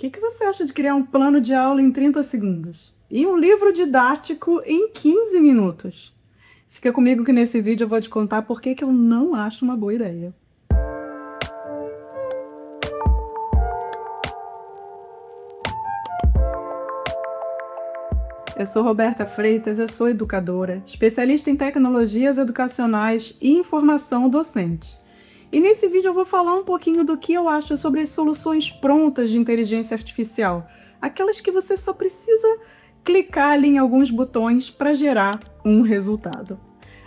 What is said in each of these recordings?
que você acha de criar um plano de aula em 30 segundos? E um livro didático em 15 minutos? Fica comigo que nesse vídeo eu vou te contar por que eu não acho uma boa ideia. Eu sou Roberta Freitas, eu sou educadora, especialista em tecnologias educacionais e informação docente. E nesse vídeo eu vou falar um pouquinho do que eu acho sobre as soluções prontas de inteligência artificial, aquelas que você só precisa clicar ali em alguns botões para gerar um resultado.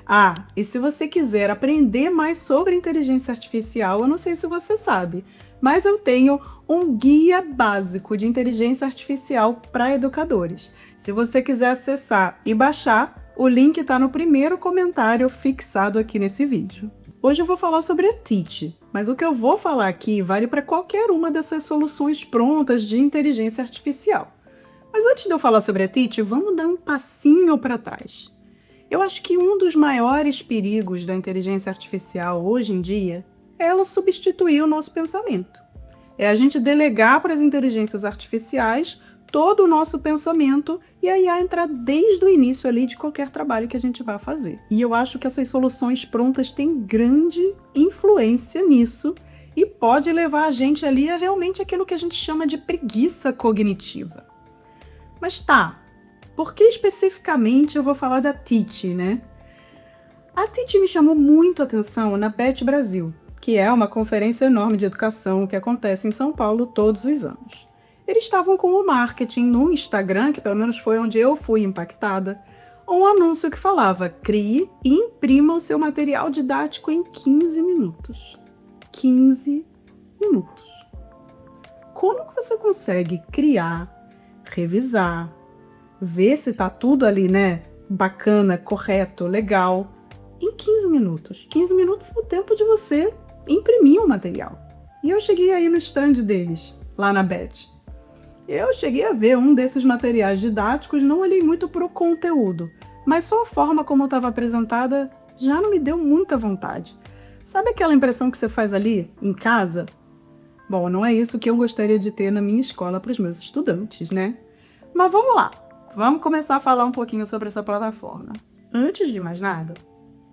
Ah, e se você quiser aprender mais sobre inteligência artificial, eu não sei se você sabe, mas eu tenho um guia básico de inteligência artificial para educadores. Se você quiser acessar e baixar, o link está no primeiro comentário fixado aqui nesse vídeo. Hoje eu vou falar sobre a Teach, mas o que eu vou falar aqui vale para qualquer uma dessas soluções prontas de inteligência artificial. Mas antes de eu falar sobre a Teach, vamos dar um passinho para trás. Eu acho que um dos maiores perigos da inteligência artificial hoje em dia é ela substituir o nosso pensamento. É a gente delegar para as inteligências artificiais todo o nosso pensamento e a IA entrar desde o início ali de qualquer trabalho que a gente vai fazer. E eu acho que essas soluções prontas têm grande influência nisso e pode levar a gente ali a realmente aquilo que a gente chama de preguiça cognitiva. Mas tá, por que especificamente eu vou falar da Teach, né? A Teach me chamou muito a atenção na PET Brasil, que é uma conferência enorme de educação que acontece em São Paulo todos os anos. Eles estavam com o marketing no Instagram, que pelo menos foi onde eu fui impactada, um anúncio que falava: crie e imprima o seu material didático em 15 minutos. 15 minutos. Como que você consegue criar, revisar, ver se tá tudo ali, né, bacana, correto, legal, em 15 minutos? 15 minutos é o tempo de você imprimir o material. E eu cheguei aí no stand deles, lá na BET. Eu cheguei a ver um desses materiais didáticos, não olhei muito para o conteúdo, mas só a forma como estava apresentada já não me deu muita vontade. Sabe aquela impressão que você faz ali, em casa? Bom, não é isso que eu gostaria de ter na minha escola para os meus estudantes, né? Mas vamos lá, vamos começar a falar um pouquinho sobre essa plataforma. Antes de mais nada,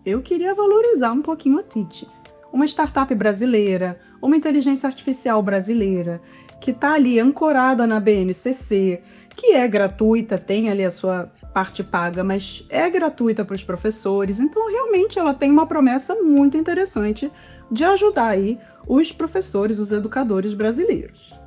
eu queria valorizar um pouquinho a Teach. Uma startup brasileira, uma inteligência artificial brasileira, que está ali ancorada na BNCC, que é gratuita, tem ali a sua parte paga, mas é gratuita para os professores, então realmente ela tem uma promessa muito interessante de ajudar aí os professores, os educadores brasileiros.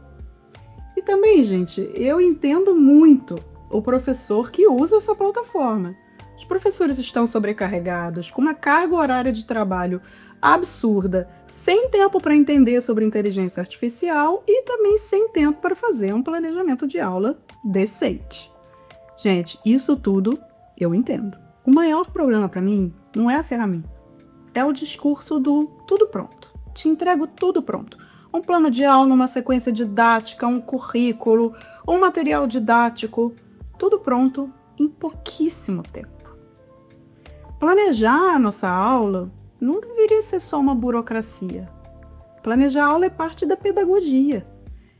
E também, gente, eu entendo muito o professor que usa essa plataforma. Os professores estão sobrecarregados, com uma carga horária de trabalho absurda, sem tempo para entender sobre inteligência artificial e também sem tempo para fazer um planejamento de aula decente. Gente, isso tudo eu entendo. O maior problema para mim não é a ferramenta, é o discurso do tudo pronto. Te entrego tudo pronto. Um plano de aula, uma sequência didática, um currículo, um material didático, tudo pronto em pouquíssimo tempo. Planejar a nossa aula não deveria ser só uma burocracia. Planejar a aula é parte da pedagogia.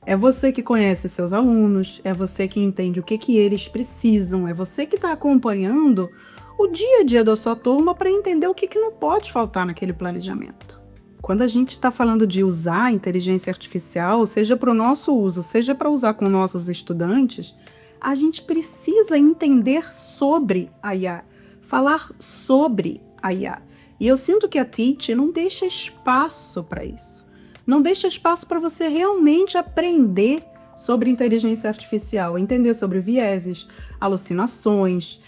É você que conhece seus alunos, é você que entende o que eles precisam, é você que está acompanhando o dia a dia da sua turma para entender o que não pode faltar naquele planejamento. Quando a gente está falando de usar a inteligência artificial, seja para o nosso uso, seja para usar com nossos estudantes, a gente precisa entender sobre a IA, falar sobre a IA. E eu sinto que a Teach não deixa espaço para isso. Não deixa espaço para você realmente aprender sobre inteligência artificial, entender sobre vieses, alucinações,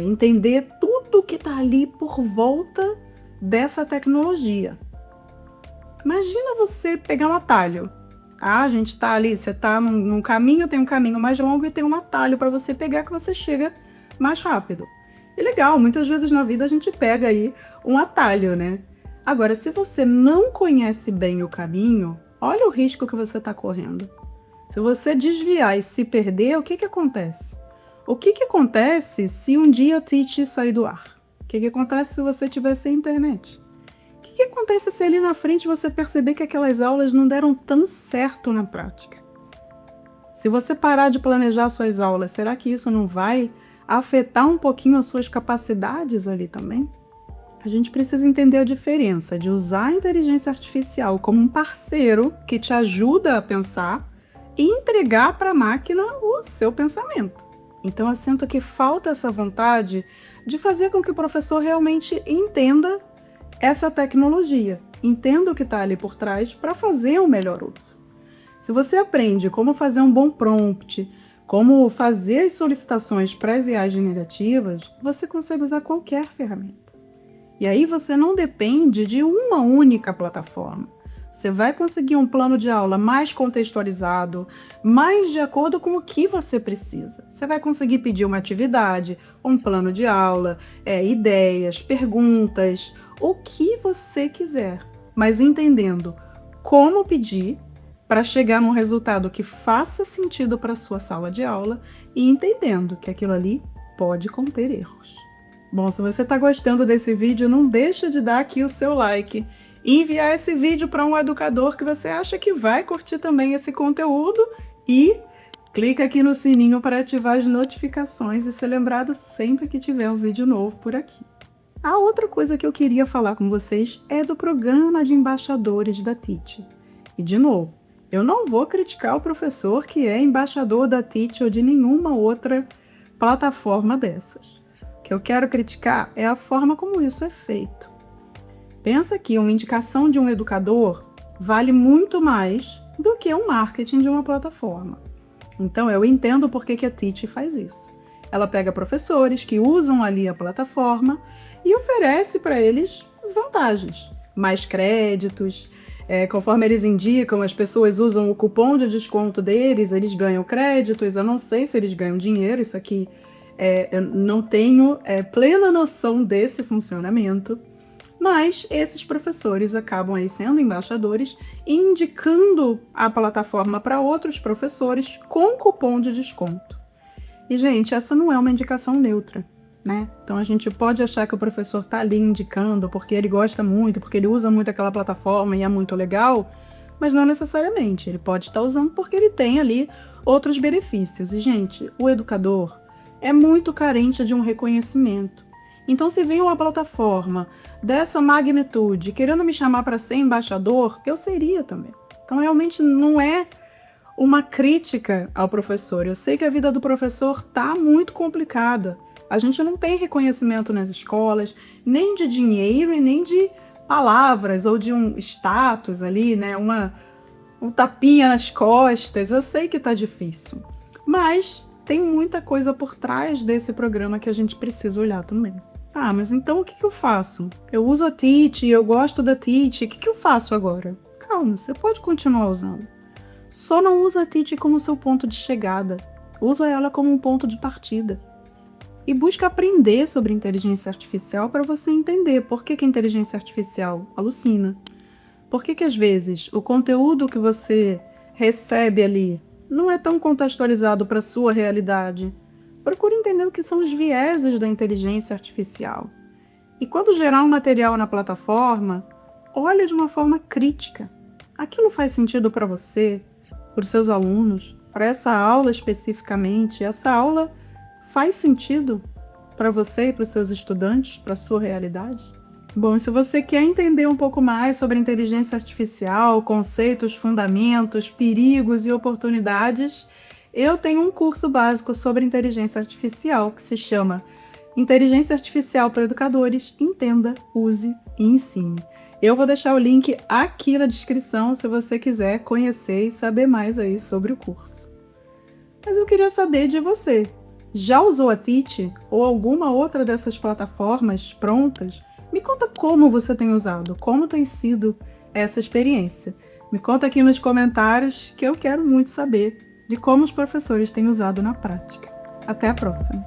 entender tudo que está ali por volta dessa tecnologia. Imagina você pegar um atalho. A gente está ali, você está num caminho, tem um caminho mais longo e tem um atalho para você pegar que você chega mais rápido. E legal, muitas vezes na vida a gente pega aí um atalho, né? Agora, se você não conhece bem o caminho, olha o risco que você está correndo. Se você desviar e se perder, o que acontece? O que acontece se um dia a Teach sair do ar? O que acontece se você tiver sem internet? O que acontece se ali na frente você perceber que aquelas aulas não deram tão certo na prática? Se você parar de planejar suas aulas, será que isso não vai afetar um pouquinho as suas capacidades ali também? A gente precisa entender a diferença de usar a inteligência artificial como um parceiro que te ajuda a pensar e entregar para a máquina o seu pensamento. Então, eu sinto que falta essa vontade de fazer com que o professor realmente entenda essa tecnologia, entenda o que está ali por trás para fazer um melhor uso. Se você aprende como fazer um bom prompt, como fazer as solicitações para as IAs generativas, você consegue usar qualquer ferramenta. E aí você não depende de uma única plataforma. Você vai conseguir um plano de aula mais contextualizado, mais de acordo com o que você precisa. Você vai conseguir pedir uma atividade, um plano de aula, ideias, perguntas, o que você quiser, mas entendendo como pedir para chegar num resultado que faça sentido para a sua sala de aula e entendendo que aquilo ali pode conter erros. Bom, se você está gostando desse vídeo, não deixa de dar aqui o seu like e enviar esse vídeo para um educador que você acha que vai curtir também esse conteúdo e clica aqui no sininho para ativar as notificações e ser lembrado sempre que tiver um vídeo novo por aqui. A outra coisa que eu queria falar com vocês é do programa de embaixadores da Teach. E de novo, eu não vou criticar o professor que é embaixador da Teach ou de nenhuma outra plataforma dessas. O que eu quero criticar é a forma como isso é feito. Pensa que uma indicação de um educador vale muito mais do que um marketing de uma plataforma. Então, eu entendo por que a Teach faz isso. Ela pega professores que usam ali a plataforma e oferece para eles vantagens, mais créditos. Conforme eles indicam, as pessoas usam o cupom de desconto deles, eles ganham créditos. Eu não sei se eles ganham dinheiro, isso aqui eu não tenho plena noção desse funcionamento. Mas esses professores acabam aí sendo embaixadores e indicando a plataforma para outros professores com cupom de desconto. E, gente, essa não é uma indicação neutra, né? Então, a gente pode achar que o professor está ali indicando porque ele gosta muito, porque ele usa muito aquela plataforma e é muito legal, mas não necessariamente. Ele pode estar usando porque ele tem ali outros benefícios. E, gente, o educador é muito carente de um reconhecimento. Então, se vem uma plataforma dessa magnitude querendo me chamar para ser embaixador, eu seria também. Então, realmente não é uma crítica ao professor. Eu sei que a vida do professor está muito complicada. A gente não tem reconhecimento nas escolas, nem de dinheiro e nem de palavras ou de um status ali, né? Um tapinha nas costas. Eu sei que está difícil, mas tem muita coisa por trás desse programa que a gente precisa olhar também. Ah, mas então o que eu faço? Eu uso a Teach, eu gosto da Teach, o que eu faço agora? Calma, você pode continuar usando. Só não usa a Teach como seu ponto de chegada. Usa ela como um ponto de partida. E busca aprender sobre inteligência artificial para você entender por que a inteligência artificial alucina. Por que às vezes o conteúdo que você recebe ali não é tão contextualizado para a sua realidade. Procure entender o que são os vieses da inteligência artificial. E quando gerar um material na plataforma, olhe de uma forma crítica. Aquilo faz sentido para você, para os seus alunos, para essa aula especificamente? Essa aula faz sentido para você e para os seus estudantes, para a sua realidade? Bom, se você quer entender um pouco mais sobre inteligência artificial, conceitos, fundamentos, perigos e oportunidades, eu tenho um curso básico sobre inteligência artificial que se chama Inteligência Artificial para Educadores, Entenda, Use e Ensine. Eu vou deixar o link aqui na descrição se você quiser conhecer e saber mais aí sobre o curso. Mas eu queria saber de você. Já usou a Teach ou alguma outra dessas plataformas prontas? Me conta como você tem usado, como tem sido essa experiência. Me conta aqui nos comentários que eu quero muito saber de como os professores têm usado na prática. Até a próxima!